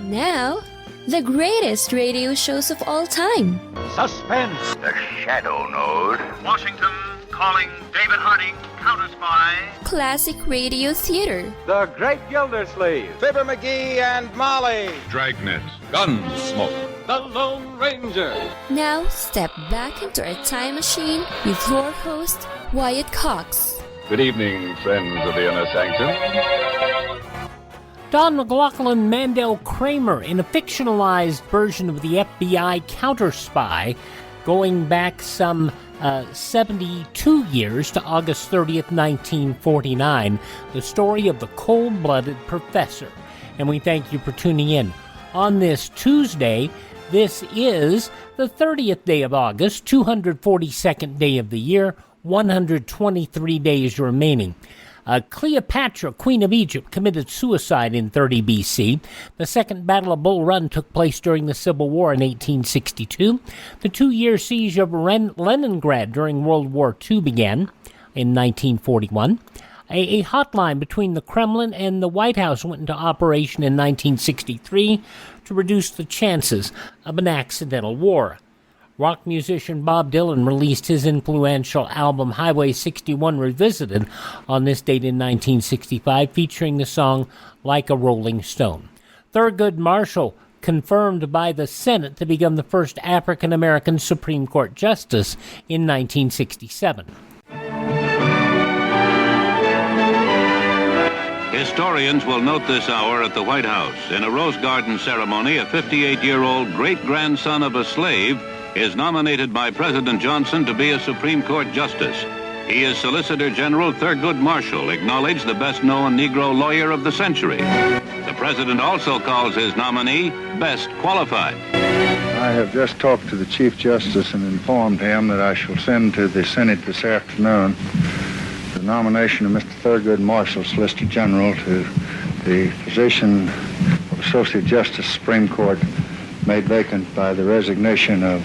Now, the greatest radio shows of all time. Suspense. The Shadow Node. Washington calling David Harding, Counterspy. Classic radio theater. The Great Gildersleeve. Fibber McGee and Molly. Dragnet. Gunsmoke. The Lone Ranger. Now, step back into a time machine with your host, Wyatt Cox. Good evening, friends of the Inner Sanctum. Don-MacLaughlin Mandel-Kramer in a fictionalized version of the FBI Counterspy, going back some 72 years to August 30th, 1949, the story of the cold-blooded professor. And we thank you for tuning in. On this Tuesday, this is the 30th day of August, 242nd day of the year, 123 days remaining. Cleopatra, Queen of Egypt, committed suicide in 30 BC. The Second Battle of Bull Run took place during the Civil War in 1862. The 2-year siege of Leningrad during World War II began in 1941. A hotline between the Kremlin and the White House went into operation in 1963 to reduce the chances of an accidental war. Rock musician Bob Dylan released his influential album Highway 61 Revisited on this date in 1965, featuring the song Like a Rolling Stone. Thurgood Marshall confirmed by the Senate to become the first African-American Supreme Court justice in 1967. Historians will note this hour at the White House. In a Rose Garden ceremony, a 58-year-old great-grandson of a slave is nominated by President Johnson to be a Supreme Court justice. He is Solicitor General Thurgood Marshall, acknowledged the best-known Negro lawyer of the century. The president also calls his nominee best qualified. I have just talked to the Chief Justice and informed him that I shall send to the Senate this afternoon the nomination of Mr. Thurgood Marshall, Solicitor General, to the position of Associate Justice, Supreme Court, made vacant by the resignation of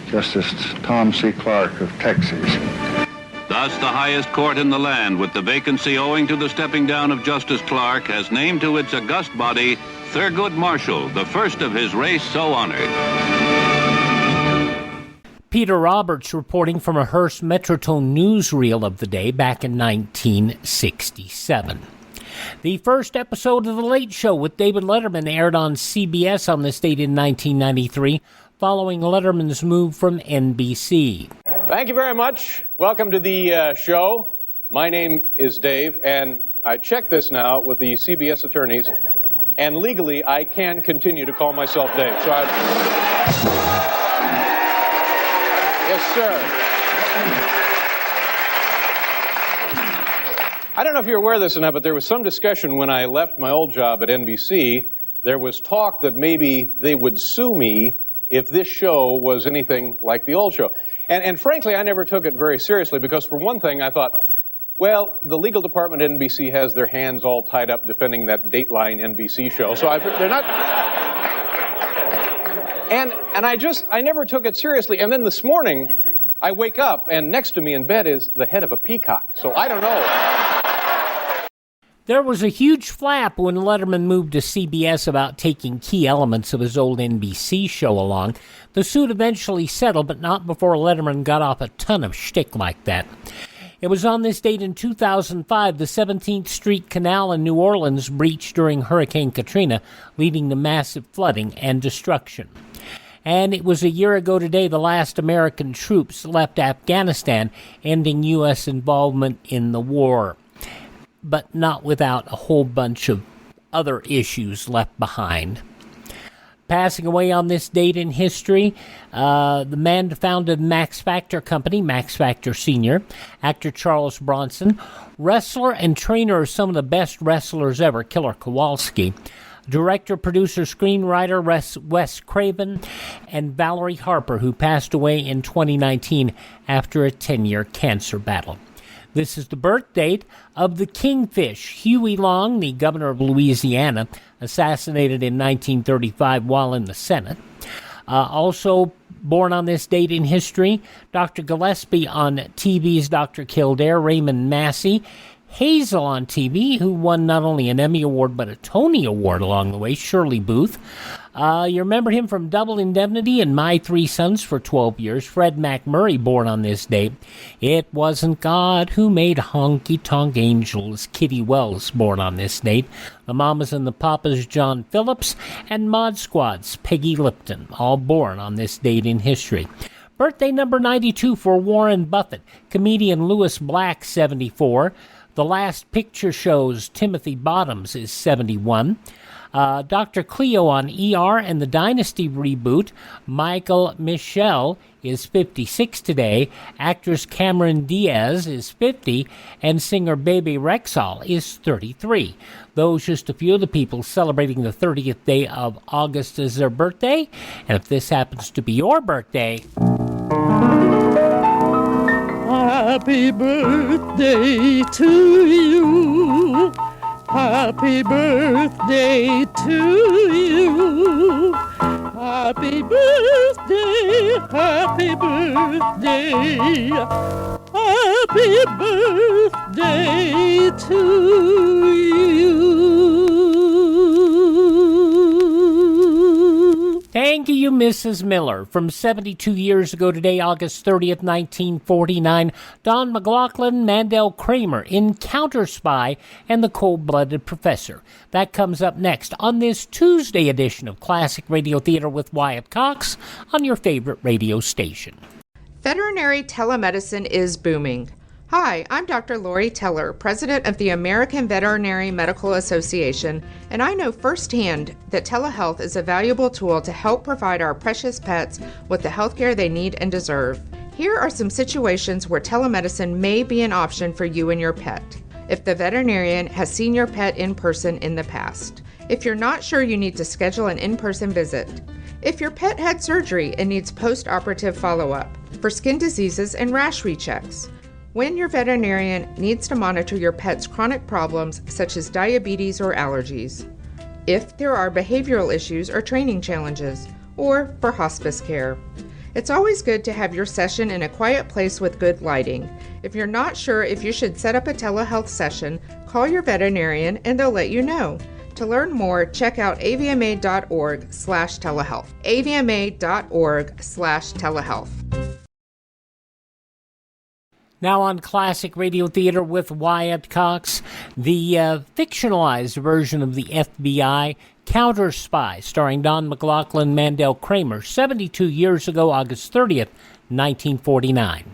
Justice Tom C. Clark of Texas. Thus, the highest court in the land, with the vacancy owing to the stepping down of Justice Clark, has named to its august body Thurgood Marshall, the first of his race so honored. Peter Roberts reporting from a Hearst Metrotone newsreel of the day back in 1967. The first episode of The Late Show with David Letterman aired on CBS on this date in 1993, following Letterman's move from NBC. Thank you very much. Welcome to the show. My name is Dave, and I checked this now with the CBS attorneys, and legally I can continue to call myself Dave. So yes, sir. I don't know if you're aware of this or not, but there was some discussion when I left my old job at NBC. There was talk that maybe they would sue me if this show was anything like the old show. And frankly, I never took it very seriously because, for one thing, I thought, well, the legal department at NBC has their hands all tied up defending that Dateline NBC show, so they're not... And I never took it seriously. And then this morning, I wake up, and next to me in bed is the head of a peacock. So I don't know. There was a huge flap when Letterman moved to CBS about taking key elements of his old NBC show along. The suit eventually settled, but not before Letterman got off a ton of shtick like that. It was on this date in 2005 the 17th Street Canal in New Orleans breached during Hurricane Katrina, leading to massive flooding and destruction. And it was a year ago today the last American troops left Afghanistan, ending U.S. involvement in the war, but not without a whole bunch of other issues left behind. Passing away on this date in history, the man who founded Max Factor Company, Max Factor Sr., actor Charles Bronson, wrestler and trainer of some of the best wrestlers ever, Killer Kowalski, director, producer, screenwriter Wes Craven, and Valerie Harper, who passed away in 2019 after a 10-year cancer battle. This is the birth date of the Kingfish, Huey Long, the governor of Louisiana, assassinated in 1935 while in the Senate. Also born on this date in history, Dr. Gillespie on TV's Dr. Kildare, Raymond Massey, Hazel on TV, who won not only an Emmy Award but a Tony Award along the way, Shirley Booth. You remember him from Double Indemnity and My Three Sons for 12 years. Fred MacMurray, born on this date. It Wasn't God Who Made Honky Tonk Angels. Kitty Wells, born on this date. The Mamas and the Papas, John Phillips. And Mod Squad's Peggy Lipton, all born on this date in history. Birthday number 92 for Warren Buffett. Comedian Louis Black, 74. The Last Picture Show's Timothy Bottoms is 71. Dr. Cleo on ER and the Dynasty reboot. Michael Michel is 56 today. Actress Cameron Diaz is 50. And singer Bebe Rexall is 33. Those just a few of the people celebrating the 30th day of August as their birthday. And if this happens to be your birthday... Happy birthday to you. Happy birthday to you. Happy birthday, happy birthday. Happy birthday to you. Thank you, Mrs. Miller. From 72 years ago today, August 30th, 1949, Don McLaughlin, Mandel-Kramer in Counterspy and the Cold-Blooded Professor. That comes up next on this Tuesday edition of Classic Radio Theater with Wyatt Cox on your favorite radio station. Veterinary telemedicine is booming. Hi, I'm Dr. Lori Teller, president of the American Veterinary Medical Association, and I know firsthand that telehealth is a valuable tool to help provide our precious pets with the healthcare they need and deserve. Here are some situations where telemedicine may be an option for you and your pet. If the veterinarian has seen your pet in person in the past. If you're not sure you need to schedule an in-person visit. If your pet had surgery and needs post-operative follow-up. For skin diseases and rash rechecks. When your veterinarian needs to monitor your pet's chronic problems such as diabetes or allergies. If there are behavioral issues or training challenges, or for hospice care. It's always good to have your session in a quiet place with good lighting. If you're not sure if you should set up a telehealth session, call your veterinarian and they'll let you know. To learn more, check out avma.org/telehealth. avma.org/telehealth. Now on Classic Radio Theater with Wyatt Cox, the fictionalized version of the FBI, Counterspy, starring Don McLaughlin, Mandel-Kramer, 72 years ago, August 30th, 1949.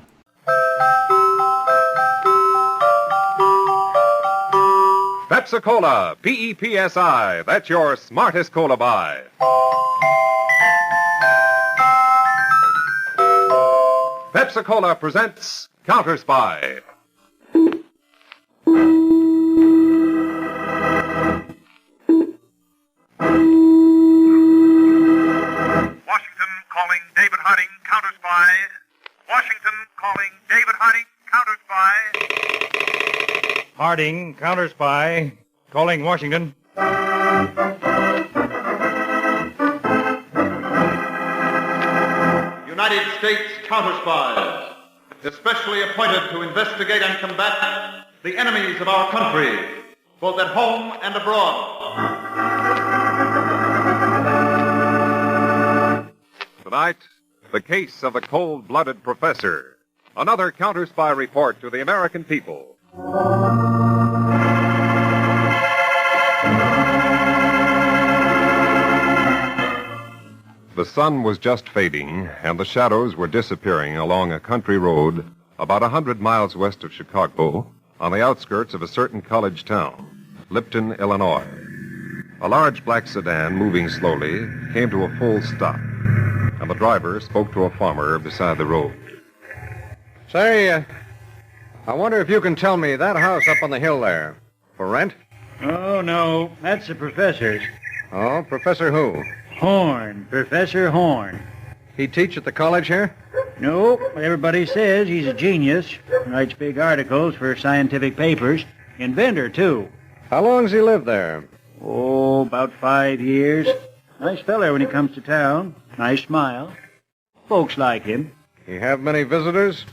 Pepsi-Cola, P-E-P-S-I, that's your smartest cola buy. Pepsi-Cola presents Counterspy. Washington calling David Harding, Counterspy. Washington calling David Harding, Counterspy. Harding, Counterspy, calling Washington. United States Counterspies, especially appointed to investigate and combat the enemies of our country, both at home and abroad. Tonight, the case of the cold-blooded professor. Another Counterspy report to the American people. The sun was just fading, and the shadows were disappearing along a country road about 100 miles west of Chicago, on the outskirts of a certain college town, Lipton, Illinois. A large black sedan, moving slowly, came to a full stop, and the driver spoke to a farmer beside the road. Say, I wonder if you can tell me that house up on the hill there, for rent? Oh, no, that's the professor's. Oh, Professor who? Horn, Professor Horn. He teach at the college here? No, everybody says he's a genius. Writes big articles for scientific papers. Inventor, too. How long's he lived there? Oh, about 5 years. Nice feller when he comes to town. Nice smile. Folks like him. He have many visitors?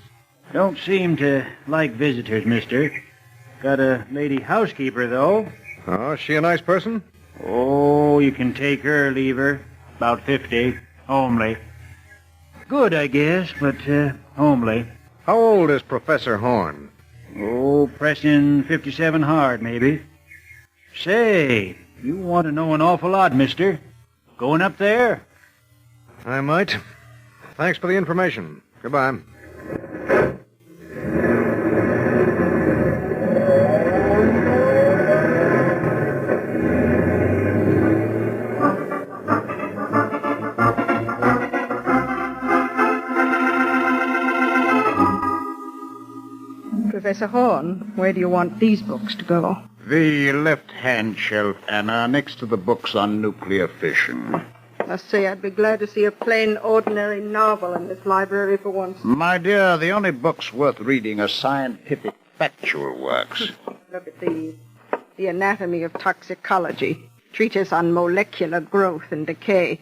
Don't seem to like visitors, mister. Got a lady housekeeper, though. Oh, is she a nice person? Oh, you can take her or leave her. About 50. Homely. Good, I guess, but homely. How old is Professor Horn? Oh, pressing 57 hard, maybe. Say, you want to know an awful lot, mister. Going up there? I might. Thanks for the information. Goodbye. Professor Horn, where do you want these books to go? The left-hand shelf, Anna, next to the books on nuclear fission. Must say I'd be glad to see a plain, ordinary novel in this library for once. My dear, the only books worth reading are scientific, factual works. Look at these. The Anatomy of Toxicology. Treatise on Molecular Growth and Decay.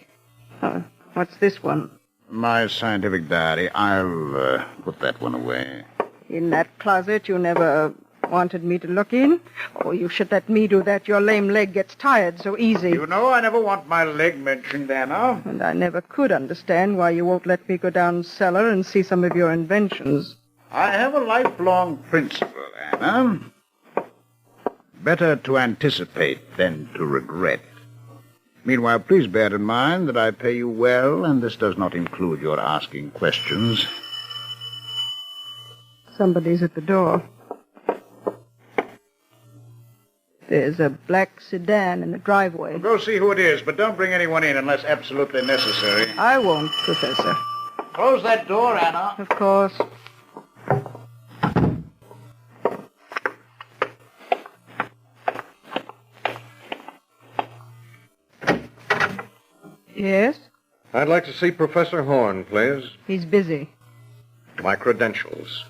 What's this one? My scientific diary. I'll put that one away. In that closet you never wanted me to look in? Oh, you should let me do that. Your lame leg gets tired so easy. You know I never want my leg mentioned, Anna. And I never could understand why you won't let me go down cellar and see some of your inventions. I have a lifelong principle, Anna. Better to anticipate than to regret. Meanwhile, please bear in mind that I pay you well, and this does not include your asking questions. Somebody's at the door. There's a black sedan in the driveway. Well, go see who it is, but don't bring anyone in unless absolutely necessary. I won't, Professor. Close that door, Anna. Of course. Yes? I'd like to see Professor Horn, please. He's busy. My credentials.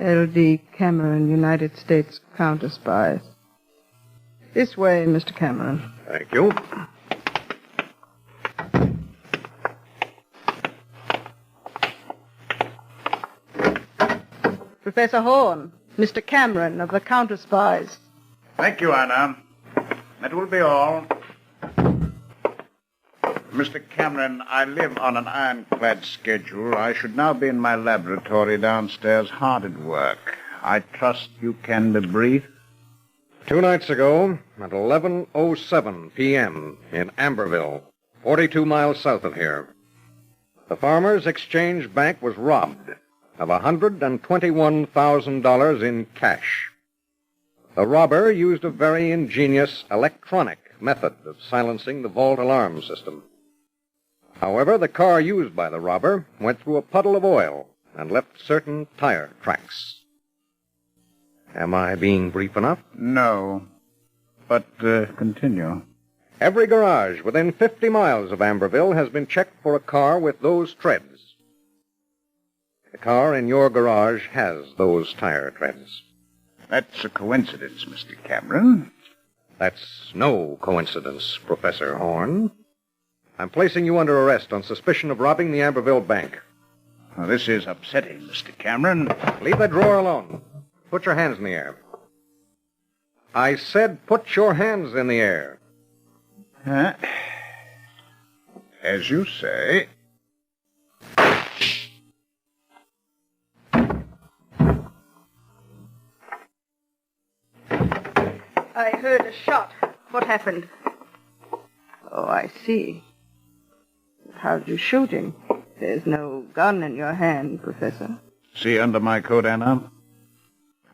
L.D. Cameron, United States Counterspy. This way, Mr. Cameron. Thank you. Professor Horn, Mr. Cameron of the Counterspies. Thank you, Anna. That will be all. Mr. Cameron, I live on an ironclad schedule. I should now be in my laboratory downstairs, hard at work. I trust you can debrief. 2 nights ago, at 11:07 p.m. in Amberville, 42 miles south of here, the Farmers Exchange Bank was robbed of $121,000 in cash. The robber used a very ingenious electronic method of silencing the vault alarm system. However, the car used by the robber went through a puddle of oil and left certain tire tracks. Am I being brief enough? No. But continue. Every garage within 50 miles of Amberville has been checked for a car with those treads. The car in your garage has those tire treads. That's a coincidence, Mr. Cameron. That's no coincidence, Professor Horn. I'm placing you under arrest on suspicion of robbing the Amberville Bank. Now, this is upsetting, Mr. Cameron. Leave that drawer alone. Put your hands in the air. I said put your hands in the air. As you say. I heard a shot. What happened? Oh, I see. How'd you shoot him? There's no gun in your hand, Professor. See under my coat, Anna?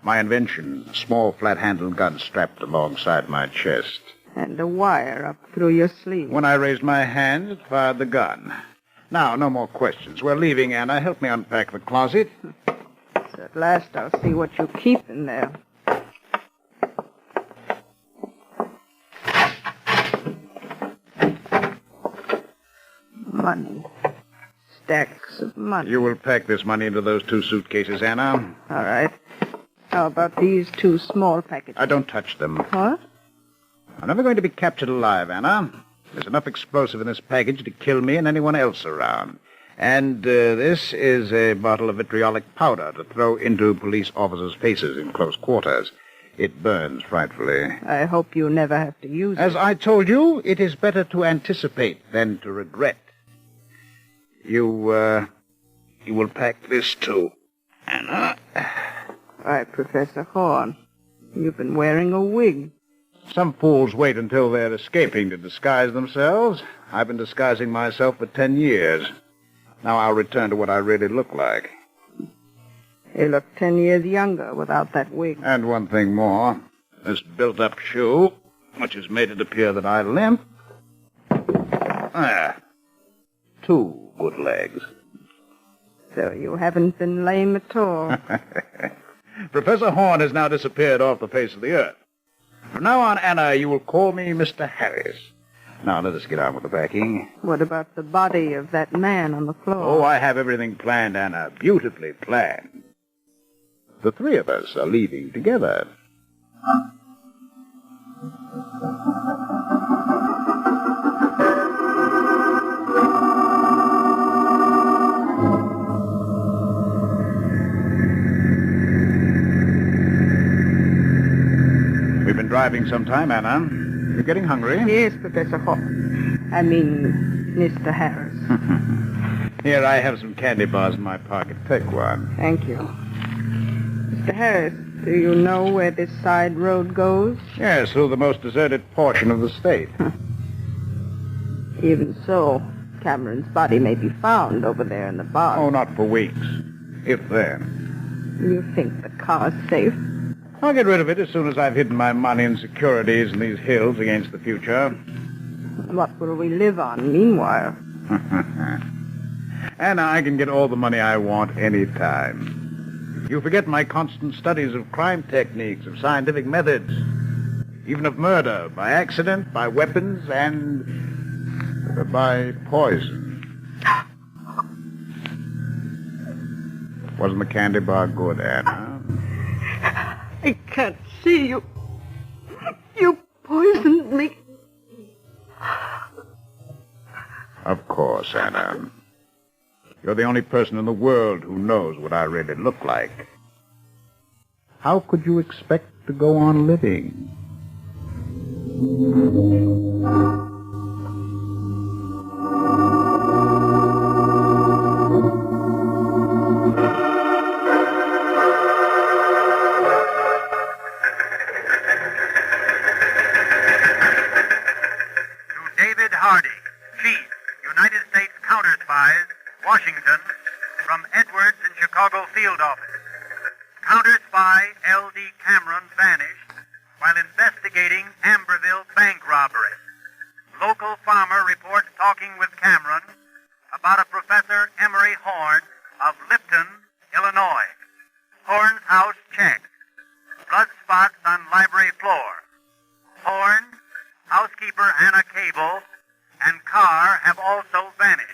My invention, a small flat-handled gun strapped alongside my chest. And a wire up through your sleeve. When I raised my hand, it fired the gun. Now, no more questions. We're leaving, Anna. Help me unpack the closet. So at last I'll see what you keep in there. Money. Stacks of money. You will pack this money into those 2 suitcases, Anna. All right. How about these 2 small packages? Don't touch them. What? I'm never going to be captured alive, Anna. There's enough explosive in this package to kill me and anyone else around. And this is a bottle of vitriolic powder to throw into police officers' faces in close quarters. It burns frightfully. I hope you never have to use it. As I told you, it is better to anticipate than to regret. You will pack this too, Anna. Why, Professor Horn, you've been wearing a wig. Some fools wait until they're escaping to disguise themselves. I've been disguising myself for 10 years. Now I'll return to what I really look like. You look 10 years younger without that wig. And one thing more. This built-up shoe, which has made it appear that I limp. 2 good legs. So you haven't been lame at all. Professor Horn has now disappeared off the face of the earth. From now on, Anna, you will call me Mr. Harris. Now, let us get on with the packing. What about the body of that man on the floor? Oh, I have everything planned, Anna. Beautifully planned. The 3 of us are leaving together. We've been driving some time, Anna. You're getting hungry? Yes, Professor I mean, Mr. Harris. Here, I have some candy bars in my pocket. Take one. Thank you. Mr. Harris, do you know where this side road goes? Yes, through the most deserted portion of the state. Even so, Cameron's body may be found over there in the barn. Oh, not for weeks. If then. You think the car's safe? I'll get rid of it as soon as I've hidden my money and securities in these hills against the future. What will we live on meanwhile? And I can get all the money I want any time. You forget my constant studies of crime techniques, of scientific methods, even of murder, by accident, by weapons, and by poison. Wasn't the candy bar good, Anna? I can't see you. You poisoned me. Of course, Anna. You're the only person in the world who knows what I really look like. How could you expect to go on living? United States Counterspies, Washington, from Edwards in Chicago field office. Counterspy L.D. Cameron vanished while investigating Amberville bank robbery. Local farmer reports talking with Cameron about a Professor Emery Horn of Lipton, Illinois. Horn's house checked. Blood spots on library floor. Horn, housekeeper Hannah Cable, and car have also vanished.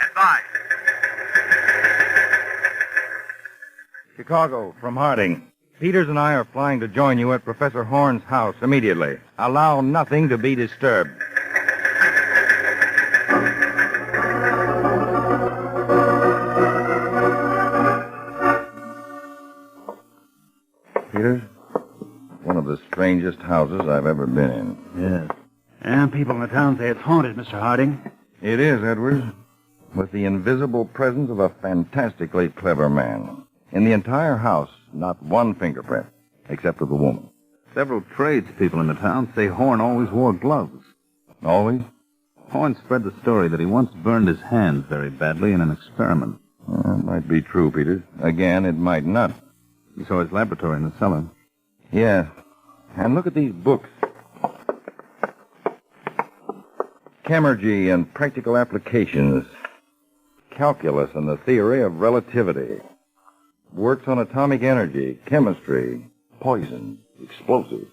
Advice. Chicago, from Harding. Peters and I are flying to join you at Professor Horn's house immediately. Allow nothing to be disturbed. Peters, one of the strangest houses I've ever been in. Yes. And people in the town say it's haunted, Mr. Harding. It is, Edwards, with the invisible presence of a fantastically clever man. In the entire house, not one fingerprint, except of the woman. Several tradespeople in the town say Horn always wore gloves. Always? Horn spread the story that he once burned his hands very badly in an experiment. It might be true, Peters. Again, it might not. You saw his laboratory in the cellar. Yes. And look at these books. Chemurgy and practical applications. Calculus and the theory of relativity. Works on atomic energy, chemistry, poison, explosives.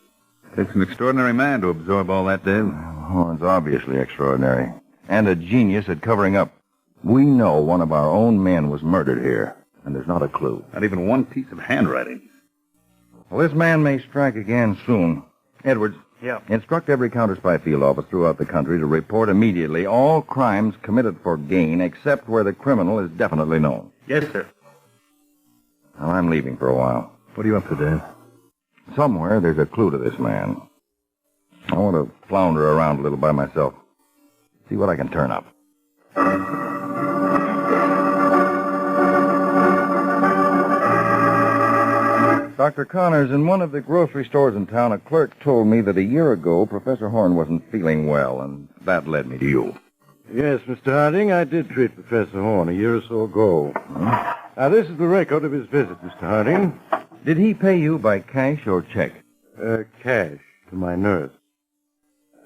Takes an extraordinary man to absorb all that, Dave. Horn's obviously extraordinary. And a genius at covering up. We know one of our own men was murdered here, and there's not a clue. Not even one piece of handwriting. Well, this man may strike again soon. Edwards. Yeah. Instruct every counterspy field office throughout the country to report immediately all crimes committed for gain, except where the criminal is definitely known. Yes, sir. Now, I'm leaving for a while. What are you up to, Dave? somewhere there's a clue to this man. I want to flounder around a little by myself. See what I can turn up. Dr. Connors, in one of the grocery stores in town, a clerk told me that a year ago Professor Horn wasn't feeling well, and that led me to you. Yes, Mr. Harding, I did treat Professor Horn a year or so ago. Now, this is the record of his visit, Mr. Harding. Did he pay you by cash or check? Cash, to my nurse.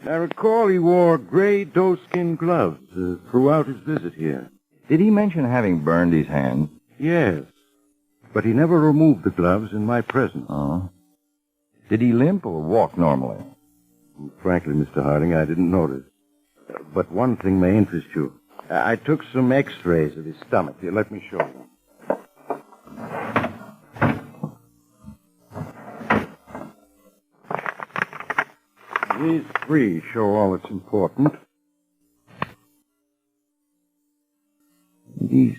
I recall he wore gray doeskin gloves throughout his visit here. Did he mention having burned his hands? Yes, but he never removed the gloves in my presence. Oh. Did he limp or walk normally? Frankly, Mr. Harding, I didn't notice. But one thing may interest you. I took some x-rays of his stomach. Here, let me show you. These three show all that's important. These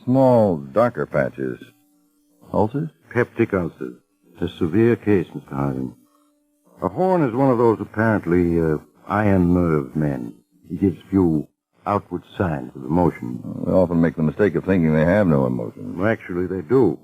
small, darker patches. Ulcers? Peptic ulcers. It's a severe case, Mr. Harding. A Horn is one of those apparently iron-nerved men. He gives few outward signs of emotion. They often make the mistake of thinking they have no emotion. Well, actually, they do.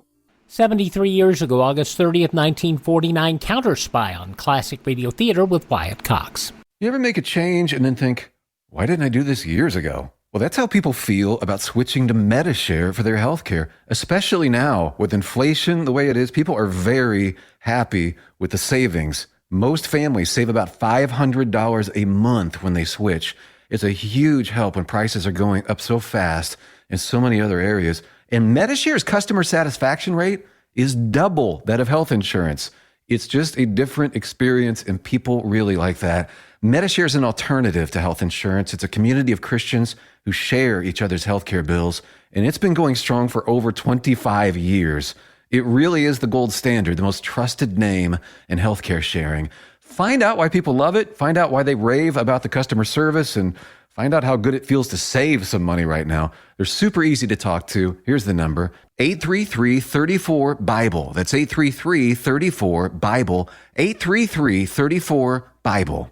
73 years ago, August 30th, 1949, Counterspy on Classic Radio Theater with Wyatt Cox. You ever make a change and then think, why didn't I do this years ago? Well, that's how people feel about switching to Medi-Share for their health care, especially now with inflation the way it is. People are very happy with the savings. Most families save about $500 a month when they switch. It's a huge help when prices are going up so fast in so many other areas. And Medi-Share's customer satisfaction rate is double that of health insurance. It's just a different experience, and people really like that. Medi-Share is an alternative to health insurance. It's a community of Christians who share each other's healthcare bills, and it's been going strong for over 25 years. It really is the gold standard, the most trusted name in healthcare sharing. Find out why people love it, find out why they rave about the customer service, and find out how good it feels to save some money right now. They're super easy to talk to. Here's the number, 833-34-BIBLE. That's 833-34-BIBLE, 833-34-BIBLE.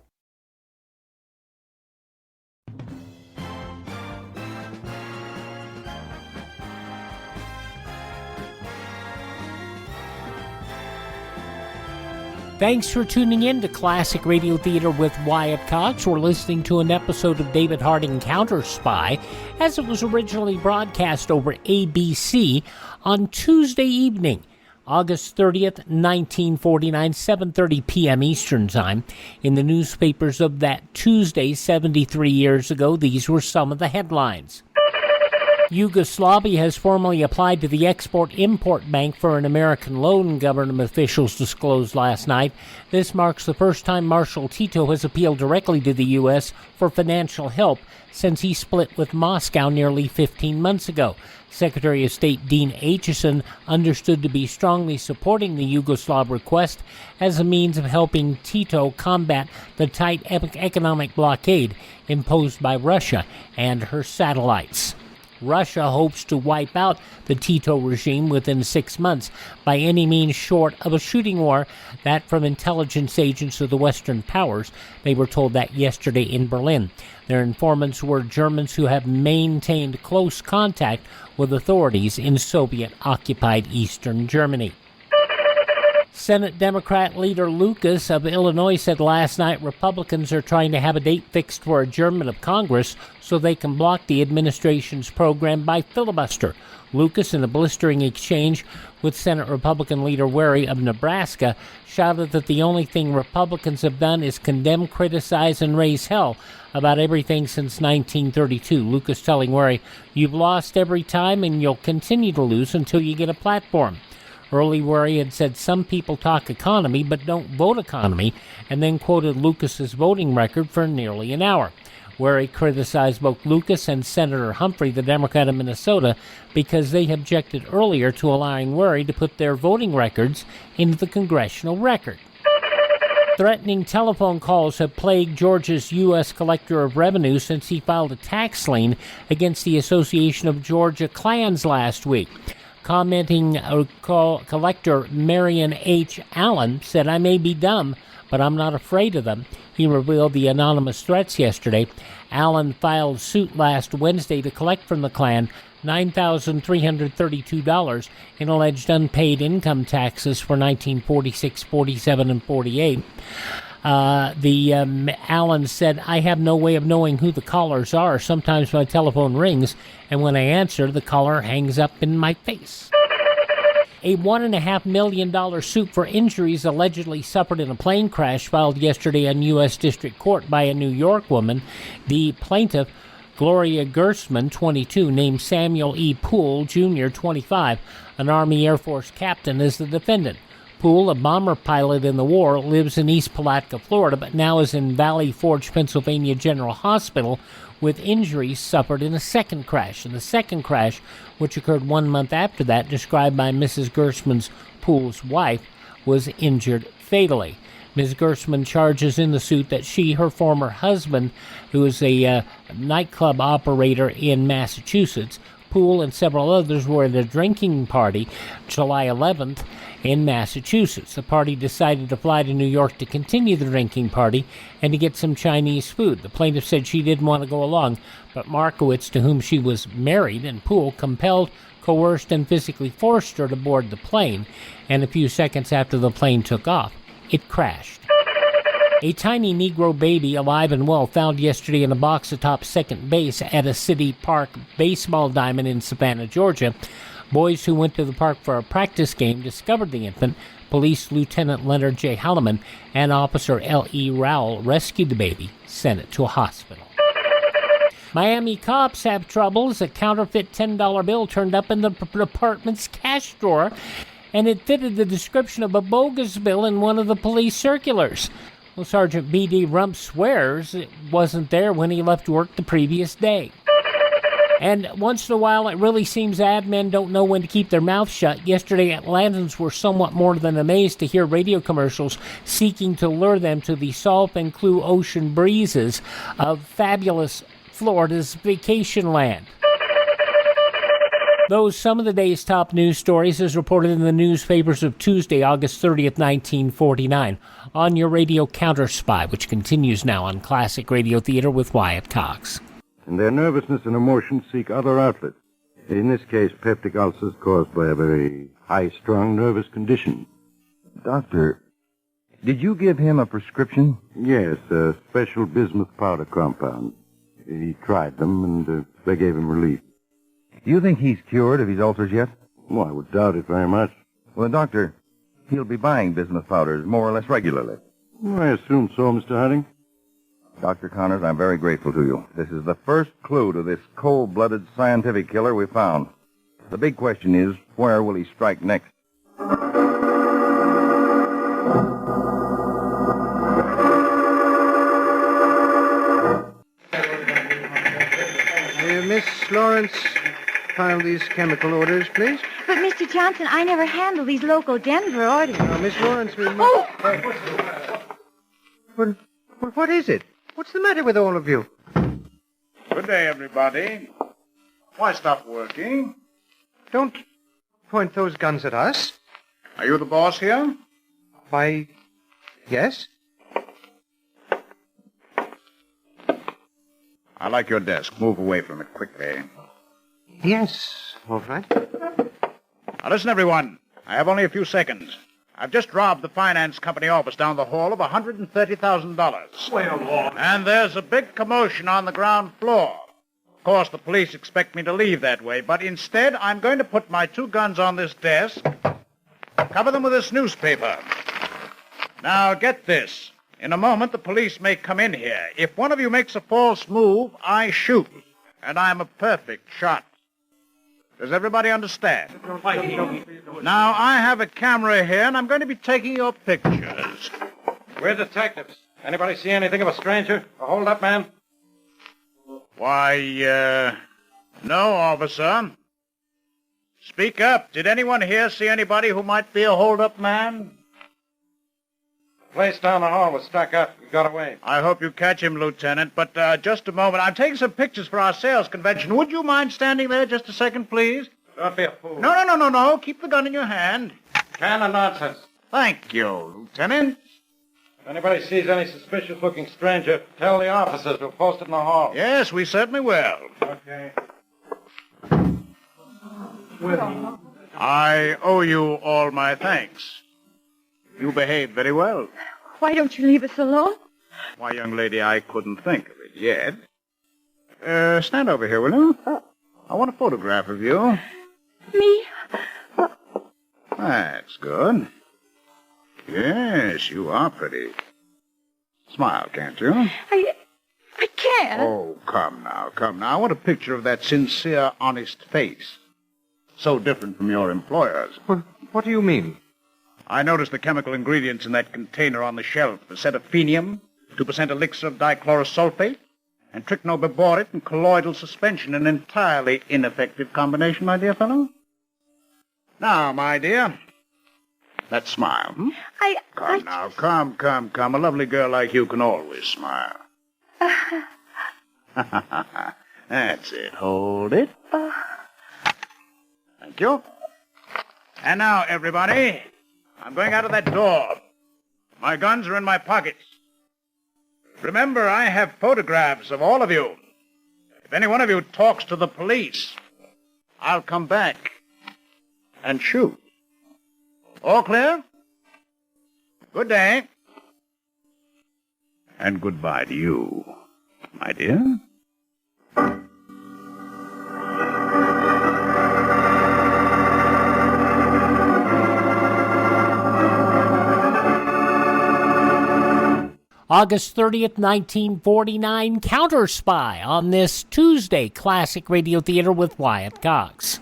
Thanks for tuning in to Classic Radio Theater with Wyatt Cox. We're listening to an episode of David Harding Counterspy as it was originally broadcast over ABC on Tuesday evening, August 30th, 1949, 7:30 p.m. Eastern Time. In the newspapers of that Tuesday, 73 years ago, these were some of the headlines. Yugoslavia has formally applied to the Export-Import Bank for an American loan, government officials disclosed last night. This marks the first time Marshal Tito has appealed directly to the U.S. for financial help since he split with Moscow nearly 15 months ago. Secretary of State Dean Acheson understood to be strongly supporting the Yugoslav request as a means of helping Tito combat the tight economic blockade imposed by Russia and her satellites. Russia hopes to wipe out the Tito regime within 6 months by any means short of a shooting war. That from intelligence agents of the Western powers. They were told that yesterday in Berlin. Their informants were Germans who have maintained close contact with authorities in Soviet-occupied Eastern Germany. Senate Democrat leader Lucas of Illinois said last night Republicans are trying to have a date fixed for adjournment of Congress so they can block the administration's program by filibuster. Lucas, in a blistering exchange with Senate Republican leader Wary of Nebraska, shouted that the only thing Republicans have done is condemn, criticize, and raise hell about everything since 1932. Lucas telling Wary, "You've lost every time and you'll continue to lose until you get a platform." Early Wary had said some people talk economy but don't vote economy, and then quoted Lucas's voting record for nearly an hour. Wary criticized both Lucas and Senator Humphrey, the Democrat of Minnesota, because they objected earlier to allowing Wary to put their voting records into the congressional record. Threatening telephone calls have plagued Georgia's U.S. Collector of Revenue since he filed a tax lien against the Association of Georgia Clans last week. Commenting, collector Marion H. Allen said, "I may be dumb, but I'm not afraid of them." He revealed the anonymous threats yesterday. Allen filed suit last Wednesday to collect from the Klan $9,332 in alleged unpaid income taxes for 1946, 47, and 48. Allen said, "I have no way of knowing who the callers are. Sometimes my telephone rings, and when I answer, the caller hangs up in my face." A $1.5 million suit for injuries allegedly suffered in a plane crash filed yesterday in U.S. District Court by a New York woman. The plaintiff, Gloria Gersman, 22, named Samuel E. Poole, Jr., 25, an Army Air Force captain, as the defendant. Poole, a bomber pilot in the war, lives in East Palatka, Florida, but now is in Valley Forge, Pennsylvania General Hospital with injuries suffered in a second crash. And the second crash, which occurred 1 month after that, described by Mrs. Gersman's Poole's wife, was injured fatally. Ms. Gersman charges in the suit that she, her former husband, who is a nightclub operator in Massachusetts, Poole and several others were at a drinking party July 11th in Massachusetts. The party decided to fly to New York to continue the drinking party and to get some Chinese food. The plaintiff said she didn't want to go along, but Markowitz, to whom she was married, and Poole compelled, coerced, and physically forced her to board the plane, and a few seconds after the plane took off, it crashed. A tiny Negro baby, alive and well, found yesterday in a box atop second base at a City Park baseball diamond in Savannah, Georgia. Boys who went to the park for a practice game discovered the infant. Police Lieutenant Leonard J. Holloman and Officer L.E. Rowell rescued the baby, sent it to a hospital. Miami cops have troubles. A counterfeit $10 bill turned up in the department's cash drawer, and it fitted the description of a bogus bill in one of the police circulars. Well, Sergeant B.D. Rump swears it wasn't there when he left work the previous day. And once in a while, it really seems ad men don't know when to keep their mouths shut. Yesterday, Atlantans were somewhat more than amazed to hear radio commercials seeking to lure them to the salt and clue ocean breezes of fabulous Florida's vacation land. Those some of the day's top news stories as reported in the newspapers of Tuesday, August 30th, 1949, on your radio Counterspy, which continues now on Classic Radio Theater with Wyatt Cox. And their nervousness and emotions seek other outlets. In this case, peptic ulcers caused by a very high-strung nervous condition. Doctor, did you give him a prescription? Yes, a special bismuth powder compound. He tried them, and they gave him relief. Do you think he's cured of his ulcers yet? Well, I would doubt it very much. Well, Doctor, he'll be buying bismuth powders more or less regularly. Well, I assume so, Mr. Harding. Dr. Connors, I'm very grateful to you. This is the first clue to this cold-blooded scientific killer we found. The big question is, where will he strike next? Miss Lawrence, file these chemical orders, please. But, Mr. Johnson, I never handle these local Denver orders. Miss Lawrence, we must... Oh! What is it? What's the matter with all of you? Good day, everybody. Why stop working? Don't point those guns at us. Are you the boss here? Why, yes. I like your desk. Move away from it quickly. Yes, all right. Now listen, everyone. I have only a few seconds. I've just robbed the finance company office down the hall of $130,000. Well, Lord. And there's a big commotion on the ground floor. Of course, the police expect me to leave that way, but instead I'm going to put my two guns on this desk, cover them with this newspaper. Now, get this. In a moment, the police may come in here. If one of you makes a false move, I shoot. And I'm a perfect shot. Does everybody understand? Now, I have a camera here, and I'm going to be taking your pictures. We're detectives. Anybody see anything of a stranger? A hold-up man? Why, no, officer. Speak up. Did anyone here see anybody who might be a hold-up man? Place down the hall was stuck up. He got away. I hope you catch him, Lieutenant, but just a moment. I'm taking some pictures for our sales convention. Would you mind standing there just a second, please? Don't be a fool. No. Keep the gun in your hand. Can of nonsense. Thank you, Lieutenant. If anybody sees any suspicious-looking stranger, tell the officers. We'll post it in the hall. Yes, we certainly will. Okay. I owe you all my thanks. You behaved very well. Why don't you leave us alone? Why, young lady, I couldn't think of it yet. Stand over here, will you? I want a photograph of you. Me? That's good. Yes, you are pretty. Smile, can't you? I can't. Oh, come now. I want a picture of that sincere, honest face. So different from your employer's. What do you mean? I noticed the chemical ingredients in that container on the shelf. Acetylphenium, 2% elixir of dichlorosulfate, and trichnoboborate and colloidal suspension. An entirely ineffective combination, my dear fellow. Now, my dear, let's smile. Come now, come. A lovely girl like you can always smile. That's it. Hold it. Thank you. And now, everybody, I'm going out of that door. My guns are in my pockets. Remember, I have photographs of all of you. If any one of you talks to the police, I'll come back and shoot. All clear? Good day. And goodbye to you, my dear. August 30th, 1949, Counterspy on this Tuesday, Classic Radio Theater with Wyatt Cox.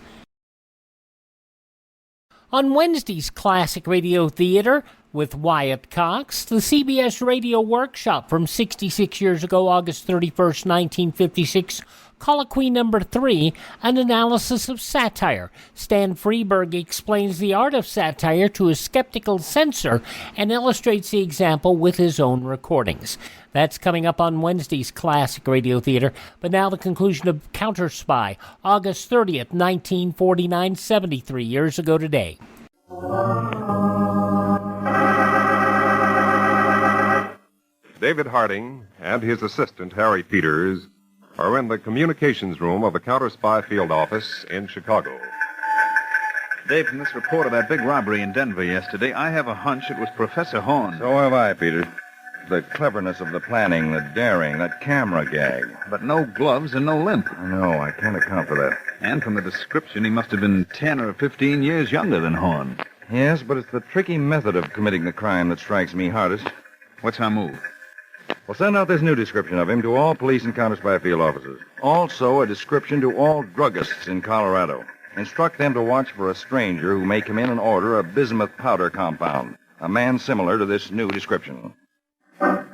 On Wednesday's Classic Radio Theater with Wyatt Cox, the CBS Radio Workshop from 66 years ago, August 31st, 1956, Colloquy number 3, an analysis of satire. Stan Freberg explains the art of satire to a skeptical censor and illustrates the example with his own recordings. That's coming up on Wednesday's Classic Radio Theater. But now the conclusion of Counterspy, August 30th, 1949, 73 years ago today. David Harding and his assistant, Harry Peters, are in the communications room of the Counterspy field office in Chicago. Dave, from this report of that big robbery in Denver yesterday, I have a hunch it was Professor Horn. So have I, Peter. The cleverness of the planning, the daring, that camera gag. But no gloves and no limp. No, I can't account for that. And from the description, he must have been 10 or 15 years younger than Horn. Yes, but it's the tricky method of committing the crime that strikes me hardest. What's our move? We'll send out this new description of him to all police and Counterspy field officers. Also, a description to all druggists in Colorado. Instruct them to watch for a stranger who may come in and order a bismuth powder compound. A man similar to this new description. Edwards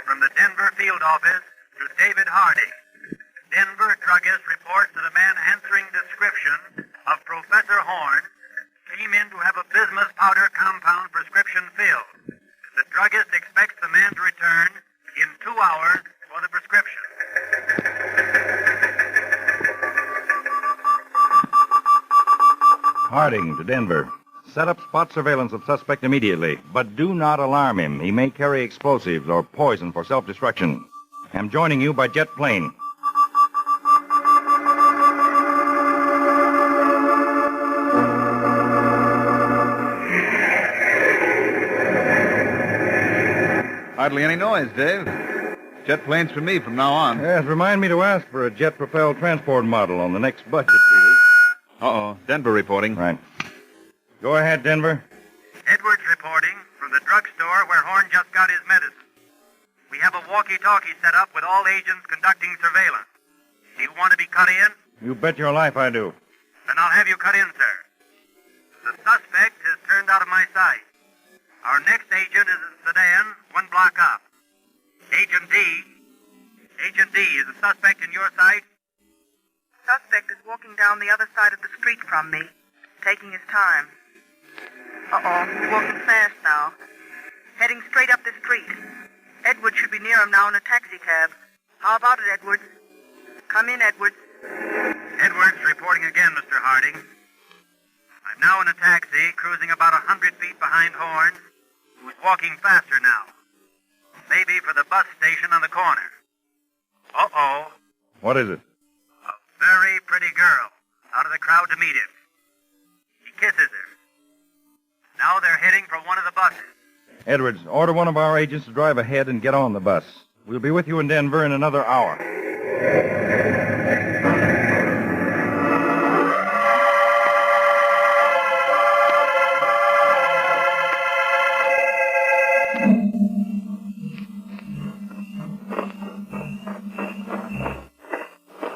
from the Denver field office to David Harding. Denver druggist reports that a man answering description of Professor Horn came in to have a bismuth powder compound prescription filled. The druggist expects the man to return in 2 hours for the prescription. Harding to Denver. Set up spot surveillance of suspect immediately, but do not alarm him. He may carry explosives or poison for self-destruction. Am joining you by jet plane. Hardly any noise, Dave. Jet planes for me from now on. Yes, remind me to ask for a jet-propelled transport model on the next budget, please. Uh-oh. Denver reporting. Right. Go ahead, Denver. Edwards reporting from the drugstore where Horn just got his medicine. We have a walkie-talkie set up with all agents conducting surveillance. Do you want to be cut in? You bet your life I do. Then I'll have you cut in, sir. The suspect has turned out of my sight. Our next agent is a sedan 1 block up. Agent D. Agent D, is the suspect in your sight? Suspect is walking down the other side of the street from me, taking his time. Uh-oh. Walking fast now. Heading straight up the street. Edwards should be near him now in a taxi cab. How about it, Edwards? Come in, Edwards. Edwards reporting again, Mr. Harding. I'm now in a taxi, cruising about 100 feet behind Horn, who's walking faster now. Maybe for the bus station on the corner. Uh-oh. What is it? A very pretty girl out of the crowd to meet him. He kisses her. Now they're heading for one of the buses. Edwards, order one of our agents to drive ahead and get on the bus. We'll be with you in Denver in another hour.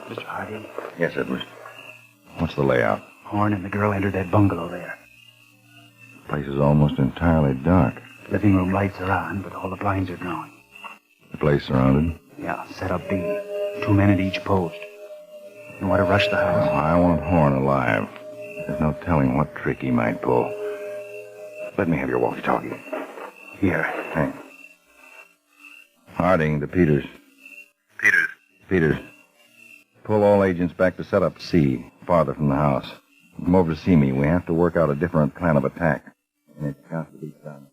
Mr. Harding, Yes, Edwards. What's the layout? Horn and the girl entered that bungalow there. The place is almost entirely dark. Living room lights are on, but all the blinds are drawn. The place surrounded? Yeah, set up B. 2 men at each post. You want to rush the house? Oh, I want Horn alive. There's no telling what trick he might pull. Let me have your walkie-talkie. Here. Thanks. Harding to Peters. Peters. Pull all agents back to set up C, farther from the house. Come over to see me. We have to work out a different plan of attack. And it's got to be done.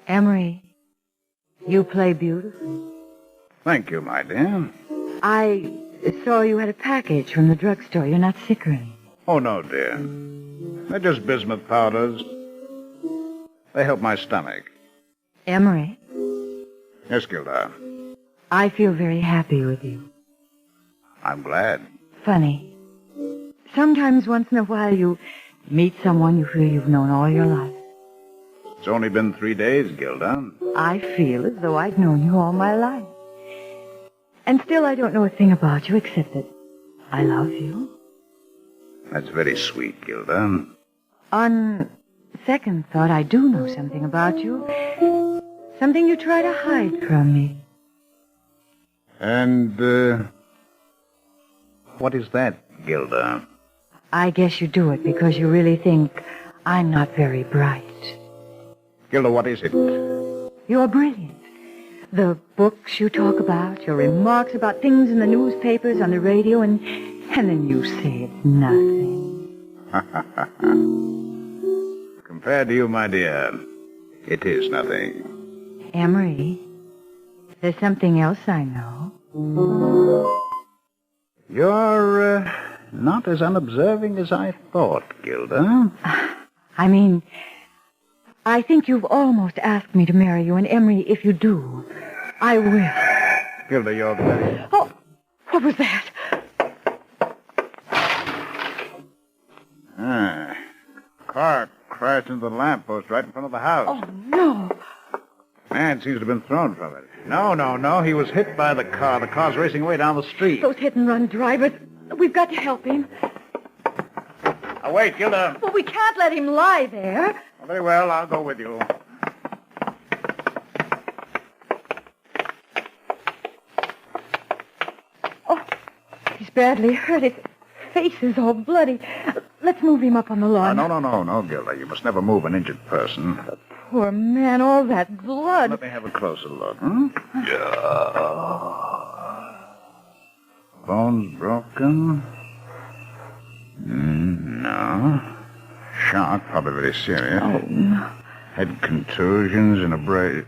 Emery, you play beautifully. Thank you, my dear. I saw you had a package from the drugstore. You're not sick or anything. Oh, no, dear. They're just bismuth powders. They help my stomach. Emery, Yes, Gilda. I feel very happy with you. I'm glad. Funny. Sometimes once in a while you meet someone you feel you've known all your life. It's only been 3 days, Gilda. I feel as though I'd known you all my life. And still I don't know a thing about you except that I love you. That's very sweet, Gilda. On second thought, I do know something about you. Something you try to hide from me. And, what is that, Gilda? I guess you do it because you really think I'm not very bright. Gilda, what is it? You're brilliant. The books you talk about, your remarks about things in the newspapers, on the radio, and then you say it's nothing. Compared to you, my dear, it is nothing. Emery, there's something else I know. You're, not as unobserving as I thought, Gilda. I mean, I think you've almost asked me to marry you, and Emery, if you do, I will. Gilda, you're very... Oh, what was that? Car crashed into the lamppost right in front of the house. Oh, no. Man seems to have been thrown from it. No. He was hit by the car. The car's racing away down the street. Those hit-and-run drivers. We've got to help him. Now, wait, Gilda. Well, we can't let him lie there. Well, very well. I'll go with you. Oh, he's badly hurt. His face is all bloody. Let's move him up on the lawn. No, Gilda. You must never move an injured person. Poor man, all that blood. Let me have a closer look. Bones broken? No. Shock, probably very serious. Oh, no. Head contusions and a brain.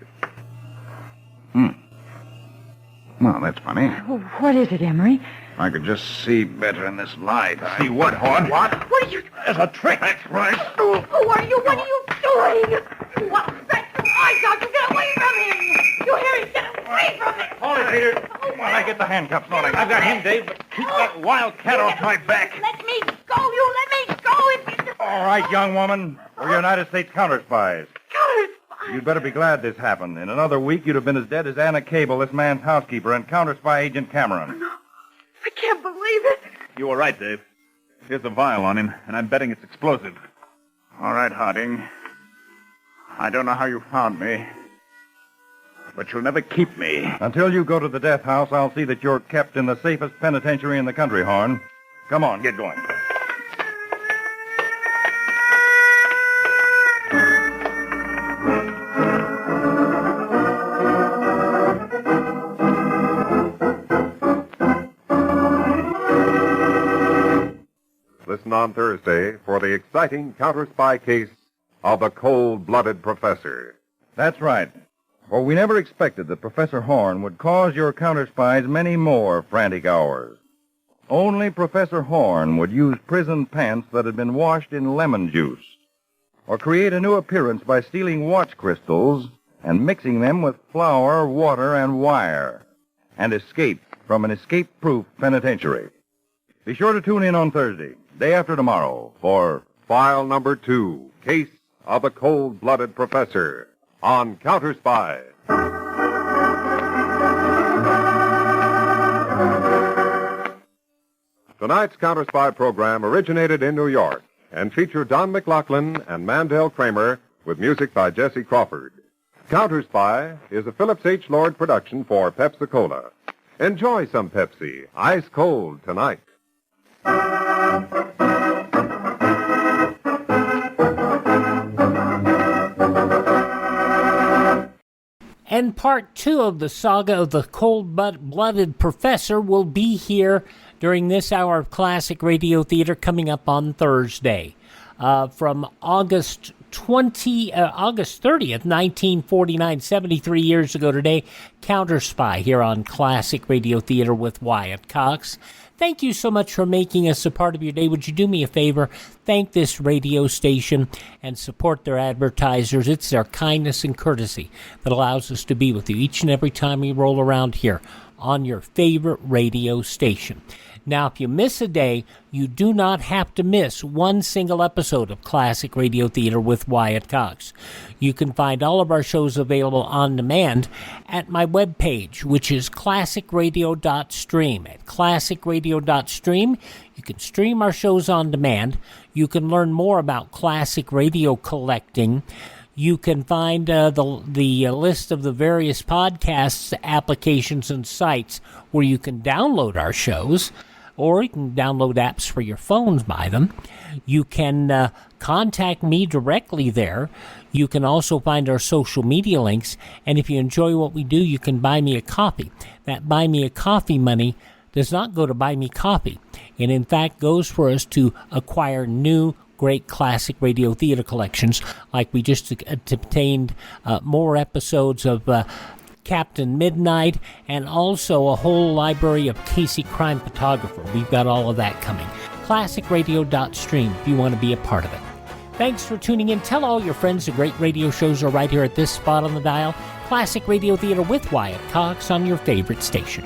Well, that's funny. Oh, what is it, Emery? I could just see better in this light. See what, Horn? What? What are you... There's a trick. That's right. Who are you? What are you doing? What? That's right, Doctor. Get away from him. You hear him? Get away from him. Hold it, Peter. While I get the handcuffs on him. I've got him, Dave, but keep that wildcat off my back. Let me go. You let me go. If you... All right, young woman. We're United States counterspies. You'd better be glad this happened. In another week, you'd have been as dead as Anna Cable, this man's housekeeper, and counterspy agent Cameron. No, I can't believe it. You were right, Dave. Here's the vial on him, and I'm betting it's explosive. All right, Harding. I don't know how you found me. but you'll never keep me. Until you go to the death house, I'll see that you're kept in the safest penitentiary in the country, Horn. Come on, get going. Listen on Thursday for the exciting Counterspy case of the cold-blooded professor. That's right. For we never expected that Professor Horn would cause your counterspies many more frantic hours. Only Professor Horn would use prison pants that had been washed in lemon juice, or create a new appearance by stealing watch crystals and mixing them with flour, water, and wire, and escape from an escape-proof penitentiary. Be sure to tune in on Thursday, day after tomorrow, for File Number 2, Case of the Cold-Blooded Professor, on Counterspy. Tonight's Counterspy program originated in New York and featured Don McLaughlin and Mandel-Kramer with music by Jesse Crawford. Counterspy is a Phillips H. Lord production for Pepsi-Cola. Enjoy some Pepsi, ice cold tonight. And part 2 of the saga of the cold-blooded professor will be here during this hour of classic radio theater coming up on Thursday. From August 30th, 1949, 73 years ago today, Counterspy here on Classic Radio Theater with Wyatt Cox. Thank you so much for making us a part of your day. Would you do me a favor? Thank this radio station and support their advertisers. It's their kindness and courtesy that allows us to be with you each and every time we roll around here on your favorite radio station. Now, if you miss a day, you do not have to miss one single episode of Classic Radio Theater with Wyatt Cox. You can find all of our shows available on demand at my webpage, which is classicradio.stream. At classicradio.stream, you can stream our shows on demand. You can learn more about classic radio collecting. You can find the list of the various podcasts, applications, and sites where you can download our shows, or you can download apps for your phones by them. You can contact me directly there. You can also find our social media links, and if you enjoy what we do, you can buy me a coffee. That buy me a coffee money does not go to buy me coffee. It in fact goes for us to acquire new great classic radio theater collections, like we just obtained more episodes of Captain Midnight, and also a whole library of Casey Crime Photographer. We've got all of that coming. ClassicRadio.stream if you want to be a part of it. Thanks for tuning in. Tell all your friends the great radio shows are right here at this spot on the dial. Classic Radio Theater with Wyatt Cox on your favorite station.